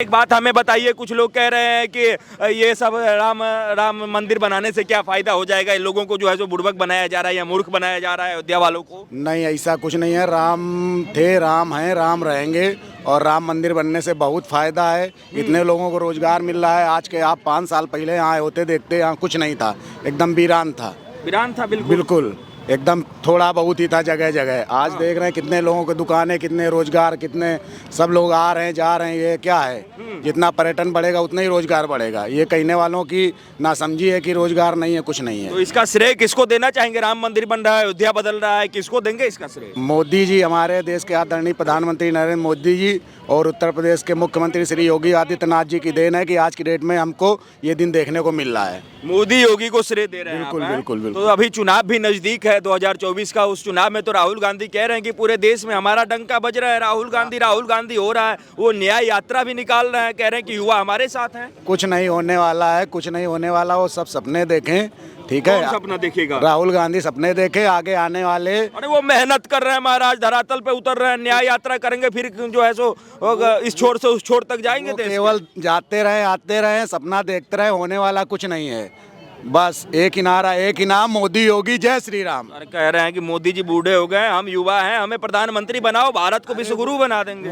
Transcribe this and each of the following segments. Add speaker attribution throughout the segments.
Speaker 1: एक बात हमें बताइए, कुछ लोग कह रहे हैं कि ये सब राम मंदिर बनाने से क्या फायदा हो जाएगा, इन लोगों को जो है जो बुड़बक बनाया जा रहा है या मूर्ख बनाया जा रहा है अयोध्या वालों को।
Speaker 2: नहीं, ऐसा कुछ नहीं है। राम थे, राम हैं, राम रहेंगे और राम मंदिर बनने से बहुत फ़ायदा है। इतने लोगों को रोज़गार मिल रहा है। आज के आप 5 साल पहले यहाँ आए होते, देखते यहाँ कुछ नहीं था, एकदम वीरान था।
Speaker 1: वीरान था, बिल्कुल
Speaker 2: बिल्कुल एकदम थोड़ा बहुत ही था जगह जगह। आज देख रहे हैं कितने लोगों की दुकानें, कितने रोजगार, कितने सब लोग आ रहे हैं जा रहे हैं। ये क्या है, जितना पर्यटन बढ़ेगा उतना ही रोजगार बढ़ेगा। ये कहने वालों की नासमझी है कि रोजगार नहीं है, कुछ नहीं है।
Speaker 1: तो इसका श्रेय किसको देना चाहेंगे? राम मंदिर बन रहा है, अयोध्या बदल रहा है, किसको देंगे इसका श्रेय?
Speaker 2: मोदी जी, हमारे देश के आदरणीय प्रधानमंत्री नरेंद्र मोदी जी और उत्तर प्रदेश के मुख्यमंत्री श्री योगी आदित्यनाथ जी की देन है कि आज की डेट में हमको ये दिन देखने को मिल रहा है।
Speaker 1: मोदी योगी को श्रेय दे रहे हैं
Speaker 2: बिल्कुल
Speaker 1: आप, हैं?
Speaker 2: बिल्कुल बिल्कुल।
Speaker 1: तो अभी चुनाव भी नजदीक है 2024 का। उस चुनाव में तो राहुल गांधी कह रहे हैं कि पूरे देश में हमारा डंका बज रहा है, राहुल गांधी हो रहा है। वो न्याय यात्रा भी निकाल रहे हैं, कह रहे हैं कि युवा हमारे साथ हैं।
Speaker 2: कुछ नहीं होने वाला है, कुछ नहीं होने वाला। वो सब सपने देखें, ठीक है।
Speaker 1: कौन सपना देखेगा?
Speaker 2: राहुल गांधी सपने देखे आगे आने वाले।
Speaker 1: अरे वो मेहनत कर रहे हैं महाराज, धरातल पे उतर रहे हैं, न्याय यात्रा करेंगे, फिर जो है सो इस छोर से उस छोर तक जाएंगे।
Speaker 2: केवल जाते रहे, आते रहे, सपना देखते रहे, होने वाला कुछ नहीं है। बस एक ही नारा, एक ही नाम, मोदी योगी जय श्री राम।
Speaker 1: अरे कह रहे हैं कि मोदी जी बूढ़े हो गए, हम युवा हैं, हमें प्रधानमंत्री बनाओ, भारत को विश्वगुरु बना देंगे।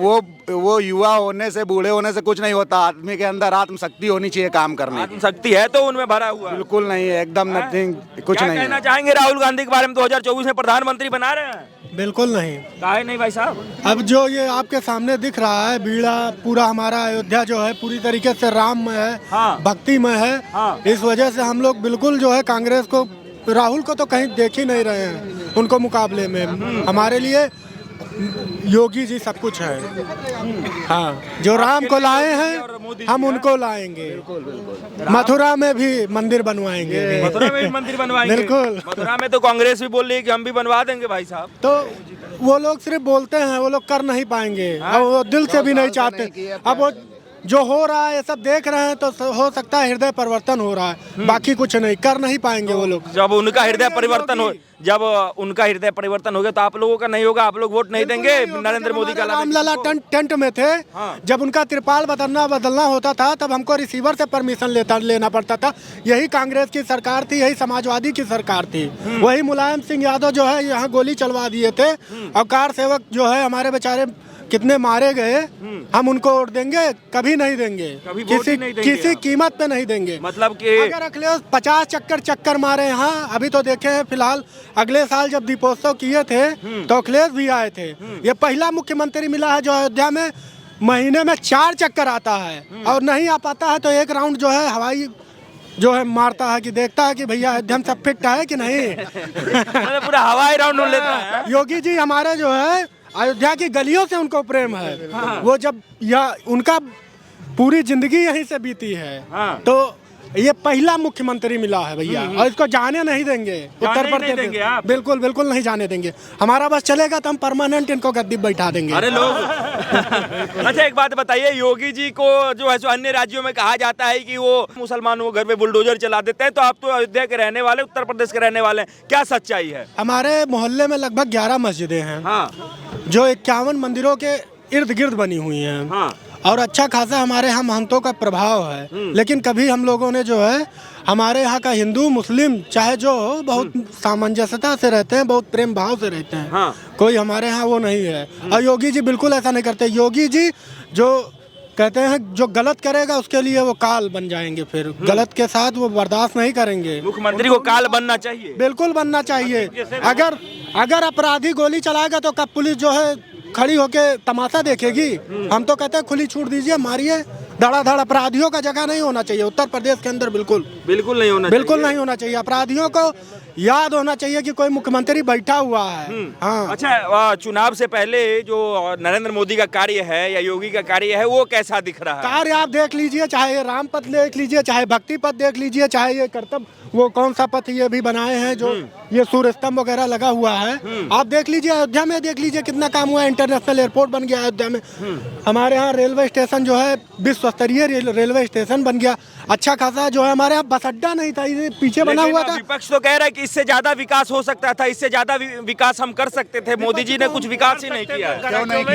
Speaker 2: वो युवा होने से, बूढ़े होने से कुछ नहीं होता। आदमी के अंदर आत्मशक्ति होनी चाहिए काम करने की।
Speaker 1: शक्ति है तो उनमें भरा हुआ है।
Speaker 2: बिल्कुल नहीं है, एकदम नथिंग, कुछ
Speaker 1: क्या
Speaker 2: नहीं
Speaker 1: कहना
Speaker 2: है।
Speaker 1: चाहेंगे राहुल गांधी के बारे में? 2024 में प्रधानमंत्री बना रहे हैं?
Speaker 3: बिल्कुल नहीं।
Speaker 1: काहे नहीं भाई साहब?
Speaker 3: अब जो ये आपके सामने दिख रहा है बीड़ा, पूरा हमारा अयोध्या जो है पूरी तरीके से राममय है,
Speaker 1: हाँ।
Speaker 3: भक्तिमय है।
Speaker 1: हाँ।
Speaker 3: इस वजह से हम लोग बिल्कुल जो है कांग्रेस को, राहुल को तो कहीं देख ही नहीं रहे हैं उनको मुकाबले में। हमारे लिए योगी जी सब कुछ है। हाँ, जो राम को लाए हैं हम उनको लाएंगे। मथुरा में भी मंदिर बनवाएंगे।
Speaker 1: मथुरा में भी मंदिर बनवाएंगे?
Speaker 3: बिल्कुल।
Speaker 1: मथुरा में तो कांग्रेस भी बोल रही है कि हम भी बनवा देंगे भाई साहब।
Speaker 3: तो वो लोग सिर्फ बोलते हैं, वो लोग कर नहीं पाएंगे और वो दिल से भी नहीं चाहते। अब वो जो हो रहा है ये सब देख रहे हैं तो हो सकता है हृदय परिवर्तन हो रहा है, बाकी कुछ नहीं, कर नहीं पाएंगे वो लोग।
Speaker 1: जब उनका हृदय परिवर्तन हो गया तो आप लोगों का नहीं होगा, आप लोग वोट नहीं देंगे नरेंद्र मोदी का।
Speaker 3: रामलला टेंट में थे, जब उनका त्रिपाल बदलना होता था तब हमको रिसीवर से परमिशन लेना पड़ता था। यही कांग्रेस की सरकार थी, यही समाजवादी की सरकार थी। वही मुलायम सिंह यादव जो है यहाँ गोली चलवा दिए थे और कार सेवक जो है हमारे बेचारे कितने मारे गए। हम उनको वोट देंगे? कभी नहीं देंगे, किसी कीमत पे नहीं देंगे।
Speaker 1: मतलब कि
Speaker 3: अगर अखिलेश 50 चक्कर मारे यहाँ, अभी तो देखे हैं फिलहाल, अगले साल जब दीपोत्सव किए थे तो अखिलेश भी आए थे। ये पहला मुख्यमंत्री मिला है जो अयोध्या में महीने में 4 चक्कर आता है, और नहीं आ पाता है तो एक राउंड जो है हवाई जो है मारता है कि देखता है कि भैया अयोध्या में सब फिट है कि नहीं।
Speaker 1: पूरा हवाई राउंड लेता है।
Speaker 3: योगी जी हमारे जो है अयोध्या की गलियों से उनको प्रेम है। वो जब उनका पूरी जिंदगी यहीं से बीती है। तो ये पहला मुख्यमंत्री मिला है भैया, और इसको जाने नहीं देंगे उत्तर प्रदेश। बिल्कुल बिल्कुल नहीं जाने देंगे। हमारा बस चलेगा तो हम परमानेंट इनको गद्दी बैठा देंगे।
Speaker 1: अरे लोग अच्छा एक बात बताइए, योगी जी को जो है सो अन्य राज्यों में कहा जाता है कि वो मुसलमानों के घर में बुलडोजर चला देते हैं, तो आप तो अयोध्या के रहने वाले, उत्तर प्रदेश के रहने वाले हैं, क्या सच्चाई है?
Speaker 3: हमारे मोहल्ले में लगभग 11 मस्जिदें हैं।
Speaker 1: हाँ।
Speaker 3: जो 51 मंदिरों के इर्द गिर्द बनी हुई हैं।
Speaker 1: हाँ।
Speaker 3: और अच्छा खासा हमारे यहाँ महंतों का प्रभाव है। लेकिन कभी हम लोगों ने जो है हमारे यहाँ का हिंदू मुस्लिम चाहे जो हो, बहुत सामंजस्यता से रहते हैं, बहुत प्रेम भाव से रहते हैं।
Speaker 1: हाँ।
Speaker 3: कोई हमारे यहाँ वो नहीं है। और योगी जी बिल्कुल ऐसा नहीं करते। योगी जी जो कहते हैं जो गलत करेगा उसके लिए वो काल बन जाएंगे, फिर गलत के साथ वो बर्दाश्त नहीं करेंगे।
Speaker 1: मुख्यमंत्री को काल बनना चाहिए?
Speaker 3: बिल्कुल बनना चाहिए। अगर अपराधी गोली चलाएगा तो कब पुलिस जो है खड़ी होके तमाशा देखेगी? हम तो कहते हैं खुली छूट दीजिए, मारिए धड़ाधड़। अपराधियों का जगह नहीं होना चाहिए उत्तर प्रदेश के अंदर, बिल्कुल नहीं होना चाहिए। अपराधियों को याद होना चाहिए कि कोई मुख्यमंत्री बैठा हुआ है। हाँ।
Speaker 1: अच्छा, चुनाव से पहले जो नरेंद्र मोदी का कार्य है या योगी का कार्य है वो कैसा दिख रहा है?
Speaker 3: कार्य आप देख लीजिए, चाहे राम पथ देख लीजिए, चाहे भक्ति पथ देख लीजिए, चाहे ये कर्तव्य वो कौन सा पथ ये भी बनाए हैं जो ये सूर्य स्तंभ वगैरह लगा हुआ है। आप देख लीजिए अयोध्या में, देख लीजिए कितना काम हुआ है। इंटरनेशनल एयरपोर्ट बन गया अयोध्या में। हमारे यहाँ रेलवे स्टेशन जो है विश्व स्तरीय रेलवे स्टेशन बन गया। अच्छा खासा जो है हमारे यहाँ बस अड्डा नहीं था, ये पीछे बना हुआ था।
Speaker 1: विपक्ष तो कह रहा है कि इससे ज्यादा विकास हो सकता था, इससे ज्यादा विकास हम कर सकते थे। मोदी जी ने कुछ विकास ही नहीं किया।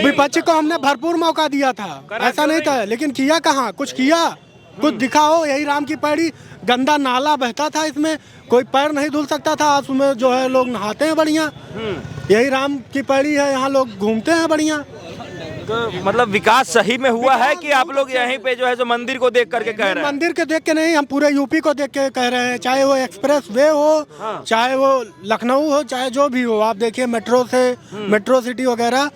Speaker 3: विपक्ष को हमने भरपूर मौका दिया था, ऐसा नहीं था, लेकिन किया कहाँ? कुछ किया? कुछ दिखाओ। यही राम की पैड़ी, गंदा नाला बहता था, इसमें कोई पैर नहीं धुल सकता था। आज उसमें जो है लोग नहाते हैं बढ़िया। यही राम की पैड़ी है, यहाँ लोग घूमते हैं बढ़िया।
Speaker 1: तो मतलब विकास सही में हुआ है कि आप लोग यहीं पे जो है जो मंदिर को देख करके कह रहे हैं?
Speaker 3: मंदिर के देख के नहीं, हम पूरे यूपी को देख के कह रहे हैं। चाहे वो एक्सप्रेस वे हो, चाहे वो लखनऊ हो, चाहे जो भी हो। आप देखिए मेट्रो सिटी वगैरह,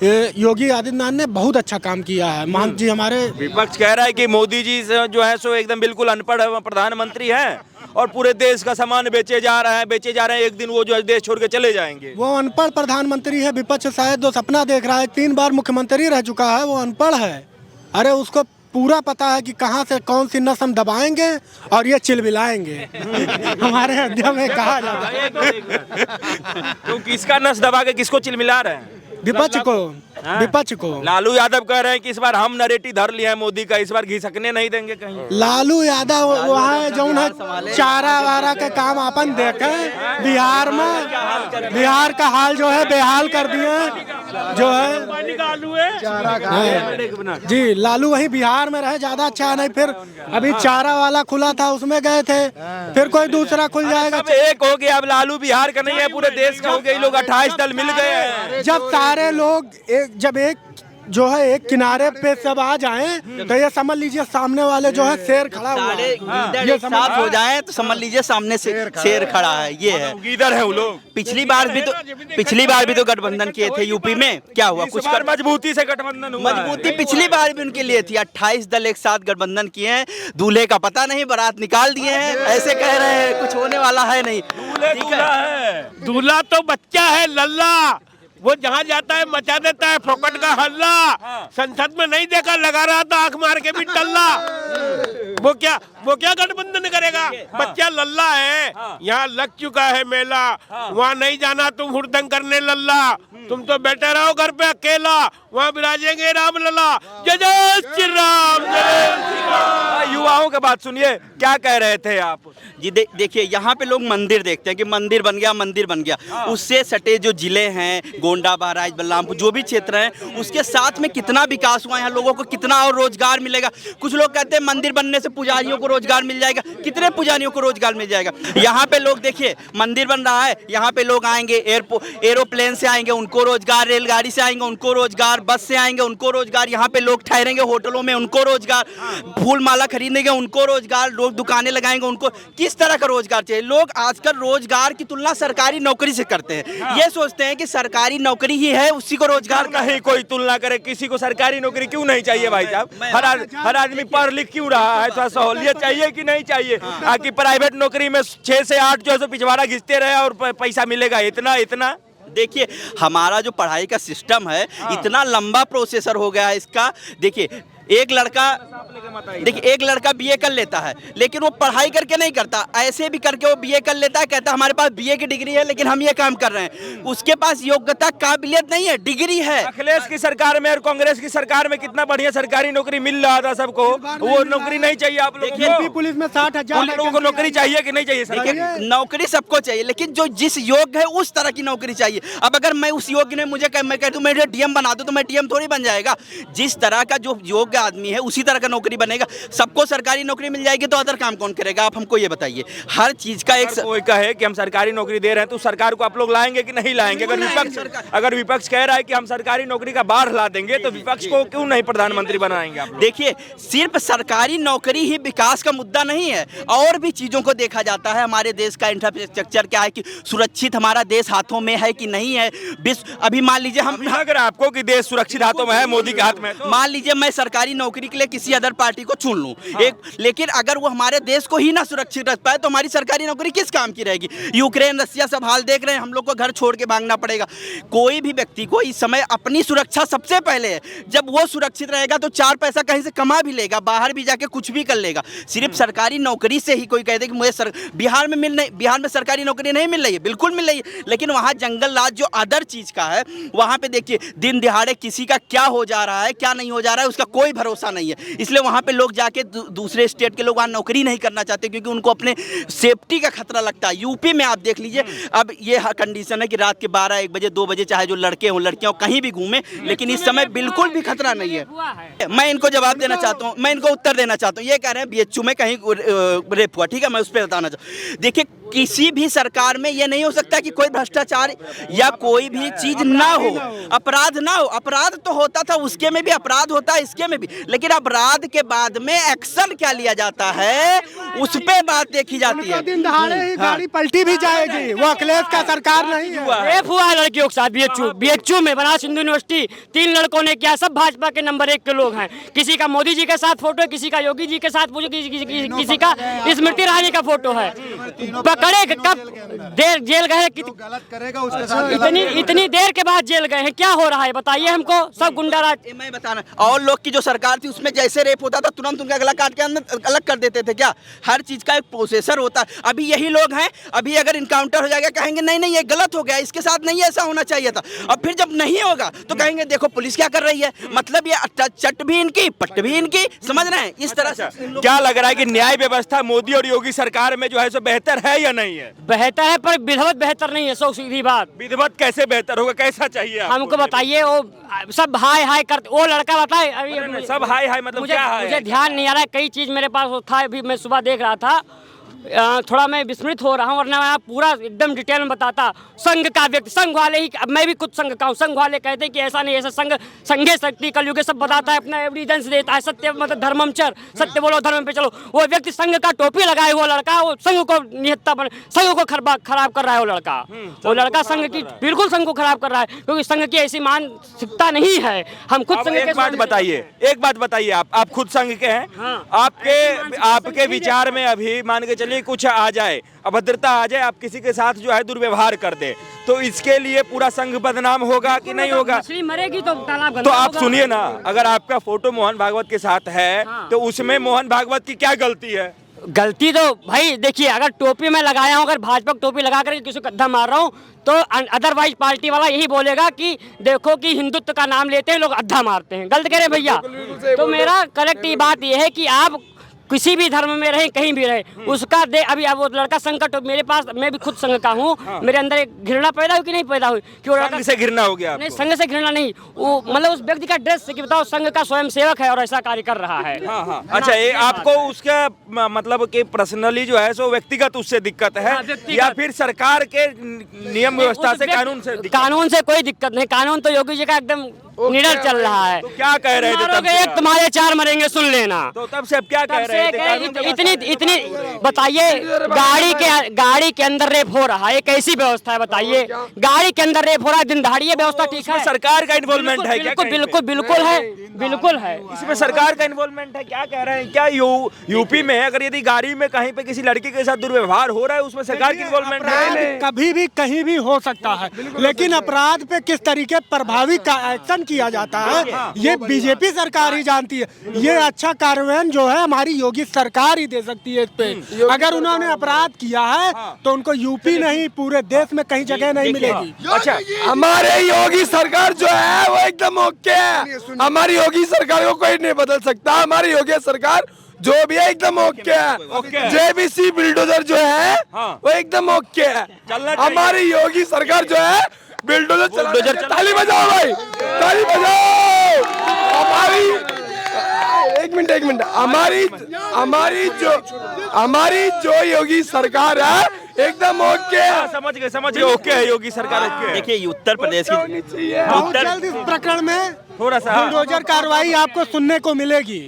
Speaker 3: योगी आदित्यनाथ ने बहुत अच्छा काम किया है। महंत जी हमारे।
Speaker 1: विपक्ष कह रहा है कि मोदी जी जो है सो एकदम बिल्कुल अनपढ़ प्रधानमंत्री हैं और पूरे देश का सामान बेचे जा रहे हैं। एक दिन वो जो है देश छोड़ के चले जाएंगे।
Speaker 3: वो अनपढ़ प्रधानमंत्री है। विपक्ष शायद जो सपना देख रहा है, 3 बार मुख्यमंत्री रह चुका है, वो अनपढ़ है। अरे उसको पूरा पता है कि कहाँ से कौन सी नस हम दबाएंगे और ये चिलबिलाएंगे। हमारे अयोध्या में कहा जाता है।
Speaker 1: तो किसका नस दबा के किसको चिलमिला रहे हैं?
Speaker 3: विपक्ष को। विपक्ष को।
Speaker 1: लालू यादव कह रहे हैं कि इस बार हम नरेटिव धर लिया है मोदी का, इस बार घिसकने नहीं देंगे कहीं।
Speaker 3: लालू यादव वहाँ जो है चारा वारा के काम अपन देखे बिहार में। बिहार का हाल जो है बेहाल कर दिए जो है। जी लालू वहीं बिहार में रहे, ज्यादा अच्छा नहीं। फिर अभी चारा वाला खुला था, उसमें गए थे, फिर कोई दूसरा खुल जाएगा।
Speaker 1: अब एक हो गया, अब लालू बिहार का नहीं है, पूरे देश का हो गया। लोग 28 दल मिल गए हैं।
Speaker 3: जब सारे लोग जब एक जो है एक किनारे पे सब आ जाएं तो ये समझ लीजिए सामने वाले जो है शेर खड़ा हुआ है।
Speaker 4: ये साफ हो जाए तो समझ लीजिए सामने से शेर खड़ा है। ये है
Speaker 1: इधर है वो लोग।
Speaker 4: पिछली बार भी तो गठबंधन किए थे यूपी में, क्या हुआ? कुछ
Speaker 1: मजबूती से गठबंधन हुआ।
Speaker 4: मजबूती पिछली बार भी उनके लिए थी। 28 दल एक साथ गठबंधन किए हैं। दूल्हे का पता नहीं, बारात निकाल दिए हैं, ऐसे कह रहे हैं। कुछ होने वाला है नहीं।
Speaker 5: दूल्हा तो बच्चा है लल्ला, वो जहाँ जाता है मचा देता है फोकट का हल्ला। संसद में नहीं देखा, लगा रहा था आंख मार के भी टल्ला। वो क्या गठबंधन करेगा? बच्चा लल्ला है। यहाँ लग चुका है मेला, वहाँ नहीं जाना तुम हुड़दंग करने लल्ला। तुम तो बैठे रहो घर पे अकेला, वहाँ विराजेंगे राम लला। जय जय श्री राम, जय श्री राम।
Speaker 1: युवाओं की बात सुनिए, क्या कह रहे थे आप?
Speaker 4: जी देखिए, यहाँ पे लोग मंदिर देखते हैं कि मंदिर बन गया। उससे सटे जो जिले हैं, गोंडा, बहराइच, बलरामपुर, जो भी क्षेत्र हैं, उसके साथ में कितना विकास हुआ, यहाँ लोगों को कितना और रोजगार मिलेगा। कुछ लोग कहते हैं मंदिर बनने से पुजारियों को रोजगार मिल जाएगा। कितने पुजारियों को रोजगार मिल जाएगा? यहाँ पे लोग देखिए, मंदिर बन रहा है, यहाँ पे लोग आएंगे, एरोप्लेन से आएंगे, उनको रोजगार, रेलगाड़ी से आएंगे, उनको रोजगार, बस से आएंगे, उनको रोजगार। यहाँ पे लोग ठहरेंगे होटलों में, उनको रोजगार। फूल माला खरीदेंगे, उनको रोजगार। लोग दुकानें लगाएंगे, उनको किस तरह का रोजगार चाहिए? लोग आजकल रोजगार की तुलना सरकारी नौकरी से करते हैं। ये सोचते हैं कि सरकारी नौकरी ही है, उसी को रोजगार
Speaker 1: नहीं कोई तुलना करे। किसी को सरकारी नौकरी क्यों नहीं चाहिए भाई साहब? हर आदमी पढ़ लिख क्यों रहा है? थोड़ा सहूलियत चाहिए कि नहीं चाहिए? कि प्राइवेट नौकरी में 6 से 8 जो है पिछवाड़ा घिसते रहे और पैसा मिलेगा इतना।
Speaker 4: देखिए, हमारा जो पढ़ाई का सिस्टम है, इतना लंबा प्रोसेसर हो गया है इसका। देखिए एक लड़का बीए कर लेता है, लेकिन वो पढ़ाई करके नहीं करता, ऐसे भी करके वो बीए कर लेता है। कहता है हमारे पास बीए की डिग्री है, लेकिन हम ये काम कर रहे हैं। उसके पास योग्यता, काबिलियत नहीं है, डिग्री है।
Speaker 1: अखिलेश की सरकार में और कांग्रेस की सरकार में कितना बढ़िया सरकारी नौकरी मिल रहा था सबको। वो नौकरी नहीं चाहिए आप लोगों को?
Speaker 3: पुलिस में 60,000
Speaker 1: लोगों को नौकरी चाहिए कि नहीं चाहिए?
Speaker 4: देखिए, नौकरी सबको चाहिए, लेकिन जो जिस योग्य है उस तरह की नौकरी चाहिए। अब अगर मैं उस योग्य ने मैं कह दूं मेरे डीएम बना दो, तो मैं डीएम थोड़ी बन जाएगा। जिस तरह का जो योग्य आदमी है उसी तरह का नौकरी बनेगा। सबको सरकारी नौकरी मिल जाएगी तो अदर काम कौन करेगा? आप हमको ये बताइए। हर चीज का एक
Speaker 1: कोई कहे कि हम सरकारी नौकरी दे रहे हैं तो सरकार को आप लोग लाएंगे कि नहीं लाएंगे? अगर विपक्ष कह रहा है कि हम सरकारी नौकरी का बाढ़ ला देंगे तो विपक्ष को क्यों नहीं प्रधानमंत्री बनाएंगे आप?
Speaker 4: देखिए, सिर्फ सरकारी नौकरी ही विकास का मुद्दा नहीं है, और भी चीजों को देखा जाता है। हमारे देश का इंफ्रास्ट्रक्चर क्या है, कि सुरक्षित हमारा देश हाथों में है कि नहीं है। अभी मान लीजिए, हम
Speaker 1: अगर आपको कि देश सुरक्षित हाथों में है मोदी के हाथ में,
Speaker 4: मान लीजिए मैं सरकार सरकारी नौकरी के लिए किसी अदर पार्टी को चुन लूं, एक, लेकिन अगर वो हमारे देश को ही ना सुरक्षित रख पाए तो हमारी सरकारी नौकरी किस काम की रहेगी। यूक्रेन रसिया सब हाल देख रहे हैं, हम लोग को घर छोड़ के भागना पड़ेगा। कोई भी व्यक्ति को इस समय अपनी सुरक्षा सबसे पहले है। जब वो सुरक्षित रहेगा तो 4 पैसा कहीं से कमा भी लेगा, बाहर भी जाके कुछ भी कर लेगा। सिर्फ सरकारी नौकरी से ही कोई कह दे कि मुझे बिहार में सरकारी नौकरी नहीं मिल रही है, बिल्कुल मिल रही है, लेकिन वहाँ जंगल राज जो अदर चीज का है, वहाँ पे देखिए दिन दिहाड़े किसी का क्या हो जा रहा है क्या नहीं हो जा रहा है उसका कोई भरोसा नहीं है। इसलिए वहाँ पे लोग जाके दूसरे स्टेट के लोग वहाँ नौकरी नहीं करना चाहते क्योंकि उनको अपने सेफ्टी का खतरा लगता है। यूपी में आप देख लीजिए, अब ये कंडीशन है कि रात के 12-1 बजे 2 बजे चाहे जो लड़के हों लड़कियां कहीं भी घूमें, लेकिन इस समय बिल्कुल भी खतरा नहीं है। मैं इनको जवाब देना चाहता हूँ, मैं इनको उत्तर देना चाहता हूँ। ये कह रहे हैं बीएचयू में कहीं रेप हुआ, ठीक है, मैं उस पर बताना चाहूँ। देखिए किसी भी सरकार में ये नहीं हो सकता कि कोई भ्रष्टाचार या कोई भी चीज ना हो, अपराध ना हो। अपराध तो होता था, उसके में भी अपराध होता है, इसके में भी, लेकिन अपराध के बाद में एक्शन क्या लिया जाता है उस पे बात देखी जाती है।
Speaker 3: दिन दहाड़े ही गाड़ी पलटी भी जाएगी, वो अखिलेश का सरकार नहीं है।
Speaker 6: रेप हुआ है लड़कियों के साथ बीएचयू में, बनारस हिंदू यूनिवर्सिटी, 3 लड़कों ने किया, सब भाजपा के नंबर 1 के लोग हैं। किसी का मोदी जी के साथ फोटो है, किसी का योगी जी के साथ, किसी का स्मृति ईरानी का फोटो है। पकड़े कब देर जेल गए,
Speaker 2: गलत करेगा उसके साथ
Speaker 6: इतनी देर के बाद जेल गए हैं, क्या हो रहा है बताइए हमको। सब गुंडा राज।
Speaker 4: मैं बताना, और लोग की जो सरकार थी उसमें जैसे रेप होता था तुरंत उनका गला काट के अंदर अलग कर देते थे। क्या हर चीज का एक प्रोसेसर होता है। अभी यही लोग हैं, अभी अगर इनकाउंटर हो जाएगा कहेंगे नहीं नहीं ये गलत हो गया, इसके साथ नहीं ऐसा होना चाहिए था। अब फिर जब नहीं होगा तो कहेंगे देखो पुलिस क्या कर रही है। मतलब ये चट भी इनकी पट भी इनकी, समझ रहे हैं इस तरह से।
Speaker 1: क्या लग रहा है कि न्याय व्यवस्था मोदी और योगी सरकार में जो है सो बेहतर है या नहीं है?
Speaker 6: बेहतर है पर विधिवत बेहतर नहीं है, सो सीधी बात।
Speaker 1: विधिवत कैसे बेहतर होगा, कैसा चाहिए आपको?
Speaker 6: हमको बताइए। वो सब हाय हाय करते, वो लड़का बताए अभी
Speaker 1: सब हाय हाय मतलब क्या है?
Speaker 6: मुझे ध्यान नहीं आ रहा है, कई चीज मेरे पास था, अभी मैं सुबह देख रहा था, थोड़ा मैं विस्मृत हो रहा हूँ, वरना मैं पूरा एकदम डिटेल में बताता। संघ का व्यक्ति, संघ वाले ही, मैं भी कुछ संघ का हूँ, संघ वाले कहते हैं कि ऐसा नहीं, ऐसा संघे शक्ति कलयुग सब बताता है, अपना एविडेंस देता है, सत्य मतलब धर्मचर, सत्य बोलो धर्म पे चलो। वो व्यक्ति संघ का टोपी लगाए हुआ लड़का, वो संघ को निहत्ता संघ को खराब कर रहा है। वो लड़का संघ की बिल्कुल संघ को खराब कर रहा है, क्योंकि संघ की ऐसी मानसिकता नहीं है। हम खुद संघ के।
Speaker 1: एक बात बताइए, आप खुद संघ के हैं। आपके विचार में अभी मान के चलिए कुछ आ जाए, अभद्रता आ जाए, आप किसी के साथ जो है दुर्व्यवहार कर दे, तो इसके लिए पूरा संघ बदनाम होगा कि नहीं होगा?
Speaker 6: मछली मरेगी तो तालाब।
Speaker 1: तो आप सुनिए ना, अगर आपका फोटो मोहन भागवत के साथ है तो उसमें मोहन भागवत की क्या गलती है?
Speaker 6: गलती तो भाई देखिए, अगर टोपी मैं लगाया हूँ, अगर भाजपा की टोपी लगा कर किसी को गद्दा मार रहा हूँ तो अदरवाइज पार्टी वाला यही बोलेगा कि देखो कि हिंदुत्व का नाम लेते हैं लोग अद्धा मारते हैं। गलत कह रहे भैया। तो मेरा करेक्ट ये बात ये है कि आप किसी भी धर्म में रहे, कहीं भी रहे, उसका अभी अब वो लड़का संघ का तो मेरे पास, मैं भी खुद संघ का हूँ। मेरे अंदर एक घृणा पैदा हुई कि नहीं पैदा हुई कि वो
Speaker 1: संघ से घृणा हो गया?
Speaker 6: नहीं, संघ से घृणा नहीं, वो मतलब उस व्यक्ति का ड्रेस से कि बताओ संघ का स्वयं सेवक है और ऐसा कार्य कर रहा है।
Speaker 1: अच्छा, ये आपको उसका मतलब कि पर्सनली जो है सो व्यक्तिगत उससे दिक्कत है या फिर सरकार के नियम व्यवस्था से,
Speaker 6: कानून से कोई दिक्कत नहीं। कानून तो योगी जी का एकदम निडर चल रहा है।
Speaker 1: तो क्या कह रहे थे?
Speaker 6: एक तुम्हारे 4 मरेंगे, सुन लेना।
Speaker 1: तो तब से अब क्या कह रहे थे?
Speaker 6: इतनी बताइए, गाड़ी के अंदर रेप हो रहा है, कैसी व्यवस्था है बताइए? गाड़ी के अंदर रेप हो रहा है, दिन दहाड़िए व्यवस्था ठीक है?
Speaker 1: सरकार का इन्वॉल्वमेंट है क्या?
Speaker 6: बिल्कुल है।
Speaker 1: इसमें सरकार का इन्वॉल्वमेंट है। क्या कह रहे हैं? क्या यूपी में अगर यदि गाड़ी में कहीं पे किसी लड़की के साथ दुर्व्यवहार हो रहा है उसमें सरकार की इन्वॉल्वमेंट है?
Speaker 3: कभी भी कहीं भी हो सकता है, लेकिन अपराध पे किस तरीके प्रभावी एक्शन किया जाता है ये बीजेपी सरकार ही जानती है। ये अच्छा कार्यान्वयन जो है हमारी योगी सरकार ही दे सकती है इस पे। अगर उन्होंने अपराध किया है तो उनको यूपी नहीं पूरे देश में कहीं जगह नहीं मिलेगी।
Speaker 7: अच्छा, हमारे योगी सरकार जो है वो एकदम ओके है। हमारी योगी सरकार को कोई नहीं बदल सकता। हमारी योगी सरकार जो भी है एकदम ओके है। जेबीसी बुलडोजर जो है वो एकदम ओके है। हमारी योगी सरकार जो है बुलडोजर ताली बजाओ भाई, ताली बजाओ। एक मिनट हमारी जो योगी सरकार है एकदम ओके है।
Speaker 1: समझ गए ओके है, योगी सरकार ओके है।
Speaker 4: देखिए उत्तर प्रदेश की
Speaker 3: बहुत जल्द इस प्रकरण में
Speaker 1: थोड़ा सा
Speaker 3: बुलडोजर कार्रवाई आपको सुनने को मिलेगी।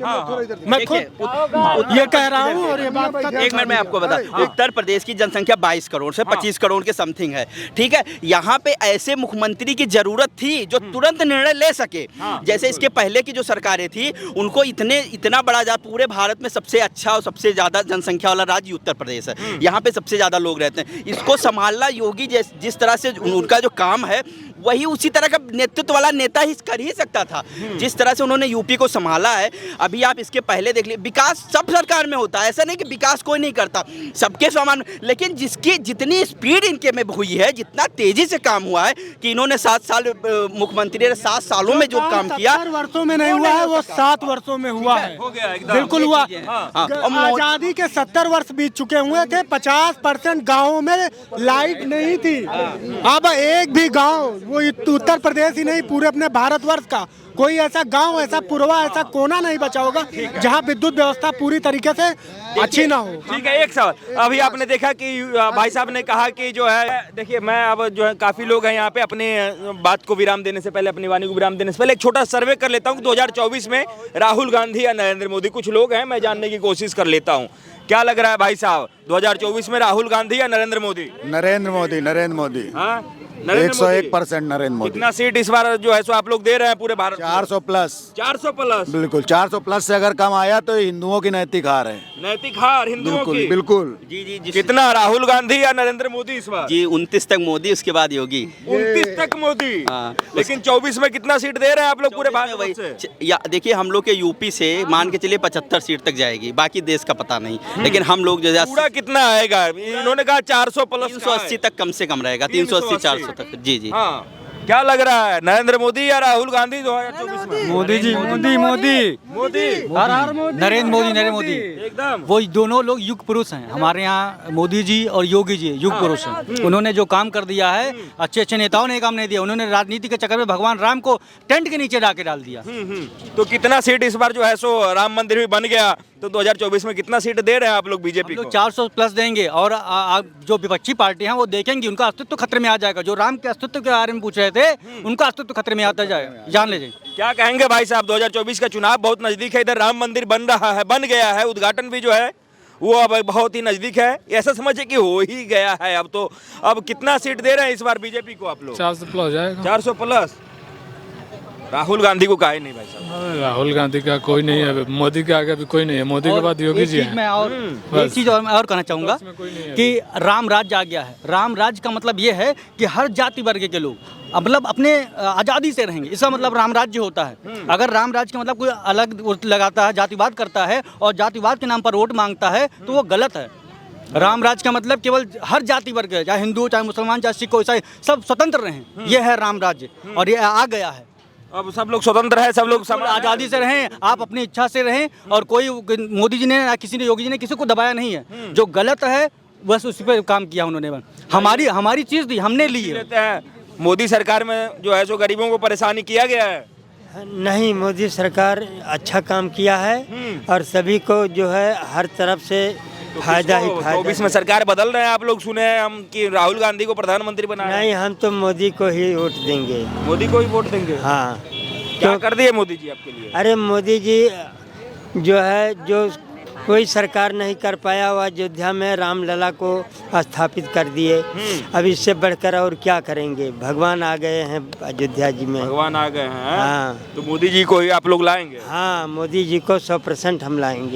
Speaker 3: मैं खुद ये कह रहा हूँ और ये बात
Speaker 4: एक मिनट में आपको बता, उत्तर प्रदेश की जनसंख्या 22 करोड़ से 25 करोड़ के समथिंग है, ठीक है। यहाँ पे ऐसे मुख्यमंत्री की जरूरत थी जो तुरंत निर्णय ले सके। जैसे इसके पहले की जो सरकारें थी उनको इतना बड़ा पूरे भारत में सबसे अच्छा और सबसे ज्यादा जनसंख्या वाला राज्य उत्तर प्रदेश है। यहाँ पे सबसे ज्यादा लोग रहते हैं। इसको संभालना योगी जिस तरह से उनका जो काम है वही उसी तरह का नेतृत्व वाला नेता ही कर ही सकता था। जिस तरह से उन्होंने यूपी को संभाला है, अभी आप इसके पहले देख लीजिए, विकास सब सरकार में होता है, ऐसा नहीं कि विकास कोई नहीं करता, सबके समान, लेकिन जिसकी जितनी स्पीड इनके में हुई है, जितना तेजी से काम हुआ है कि इन्होंने 7 साल मुख्यमंत्री ने 7 सालों में जो काम किया
Speaker 3: 70 वर्षों में नहीं हुआ है, वो 7 वर्षों में हुआ है। बिल्कुल हुआ। आजादी के 70 वर्ष बीत चुके हुए थे, 50% गाँवों में लाइट नहीं थी। अब एक भी गाँव, वो उत्तर प्रदेश ही नहीं पूरे अपने भारतवर्ष का कोई ऐसा गांव, ऐसा पूर्वा, ऐसा कोना नहीं बचा होगा जहां विद्युत व्यवस्था पूरी तरीके से अच्छी ना हो।
Speaker 1: ठीक है, एक सवाल, अभी आपने देखा कि भाई साहब ने कहा कि जो है, देखिए मैं अब जो है काफी लोग हैं यहाँ पे, अपने बात को विराम देने से पहले, अपनी वाणी को विराम देने से पहले एक छोटा सर्वे कर लेता हूँ। 2024 में राहुल गांधी या नरेंद्र मोदी, कुछ लोग हैं, मैं जानने की कोशिश कर लेता हूँ। क्या लग रहा है भाई साहब, 2024 में राहुल गांधी या नरेंद्र मोदी?
Speaker 2: नरेंद्र मोदी, नरेंद्र मोदी।
Speaker 1: हाँ,
Speaker 2: 101% नरेंद्र मोदी।
Speaker 1: कितना सीट इस बार जो है सो आप लोग दे रहे हैं पूरे भारत?
Speaker 2: 400 प्लस।
Speaker 1: 400 प्लस?
Speaker 2: बिल्कुल, 400 प्लस से अगर कम आया तो हिंदुओं की नैतिक हार है।
Speaker 1: नैतिक हार हिंदुओं की?
Speaker 2: बिल्कुल।
Speaker 4: जी।
Speaker 1: कितना, राहुल गांधी या नरेंद्र मोदी इस बार?
Speaker 4: जी 29 तक मोदी, उसके बाद योगी।
Speaker 1: 29 तक मोदी? लेकिन 24 में कितना सीट दे रहे हैं आप लोग पूरे भारत से?
Speaker 4: या देखिए, हम लोग के यूपी से मान के चलिए 75 सीट तक जाएगी, बाकी देश का पता नहीं, लेकिन हम लोग जो
Speaker 1: पूरा कितना आएगा? इन्होंने कहा 400 प्लस,
Speaker 4: 380 तक कम से कम रहेगा, 380 400 तक। जी।
Speaker 1: हाँ, क्या लग रहा है, नरेंद्र मोदी या राहुल गांधी 2024 में?
Speaker 8: मोदी जी, मोदी नरेंद्र मोदी
Speaker 1: एकदम।
Speaker 8: वो दोनों लोग युग पुरुष हैं हमारे यहाँ। मोदी जी और योगी जी युग पुरुष हैं। उन्होंने जो काम कर दिया है, अच्छे नेताओं ने काम नहीं दिया। उन्होंने राजनीति के चक्कर में भगवान राम को टेंट के नीचे डाके डाल दिया।
Speaker 1: तो कितना सीट इस बार जो है सो राम मंदिर भी बन गया, तो 2024 में कितना सीट दे रहे हैं आप लोग बीजेपी को?
Speaker 8: 400 प्लस देंगे, और जो विपक्षी पार्टी हैं वो देखेंगे, उनका अस्तित्व खतरे में आ जाएगा। जो राम के अस्तित्व के बारे में पूछ रहे थे, उनका अस्तित्व खतरे में आता जाएगा, जान लीजिए।
Speaker 1: क्या कहेंगे भाई साहब, 2024 का चुनाव बहुत नजदीक है, इधर राम मंदिर बन रहा है, बन गया है, उद्घाटन भी जो है वो अब बहुत ही नजदीक है, ऐसा समझे कि हो ही गया है अब तो। अब कितना सीट दे रहे हैं इस बार बीजेपी को आप लोग?
Speaker 9: 400 प्लस हो जाएगा।
Speaker 1: 400 प्लस। राहुल गांधी को काहे नहीं भाई साहब?
Speaker 9: राहुल गांधी का कोई नहीं है, मोदी के आगे भी कोई नहीं है, मोदी के बाद योगी जी हैं।
Speaker 8: मैं और एक चीज और कहना चाहूँगा कि राम राज्य आ गया है। राम राज्य का मतलब ये है कि हर जाति वर्ग के लोग मतलब अपने आज़ादी से रहेंगे, इसका मतलब राम राज्य होता है। अगर राम राज्य का मतलब कोई अलग लगाता है, जातिवाद करता है और जातिवाद के नाम पर वोट मांगता है, तो वो गलत है। राम राज्य का मतलब केवल हर जाति वर्ग है, चाहे हिंदू, चाहे मुसलमान, चाहे सिख, ईसाई, सब स्वतंत्र रहें, ये है राम राज्य, और ये आ गया है।
Speaker 1: अब सब लोग स्वतंत्र है, सब लोग
Speaker 8: आज़ादी से रहें, आप अपनी इच्छा से रहें, और कोई मोदी जी ने, किसी ने, योगी जी ने किसी को दबाया नहीं है। जो गलत है बस उसी पे काम किया उन्होंने। हमारी चीज़ दी, हमने ली है।
Speaker 1: मोदी सरकार में जो है सो गरीबों को परेशानी किया गया है?
Speaker 10: नहीं, मोदी सरकार अच्छा काम किया है और सभी को जो है हर तरफ से फायदा ही फायदा।
Speaker 1: 24 में सरकार बदल रहे हैं, आप लोग सुने हैं हम कि राहुल गांधी को प्रधानमंत्री बनाया?
Speaker 10: नहीं, हम तो मोदी को ही वोट देंगे।
Speaker 1: मोदी को ही वोट देंगे?
Speaker 10: हाँ।
Speaker 1: क्या कर दिए मोदी जी आपके लिए?
Speaker 10: अरे मोदी जी जो है, जो कोई सरकार नहीं कर पाया, वो अयोध्या में रामलला को स्थापित कर दिए। अब इससे बढ़कर और क्या करेंगे? भगवान आ गए हैं अयोध्या जी में।
Speaker 1: भगवान आ गए हैं?
Speaker 10: हाँ।
Speaker 1: तो मोदी जी को ही आप लोग लाएंगे?
Speaker 10: हाँ, मोदी जी को 100% हम लाएंगे।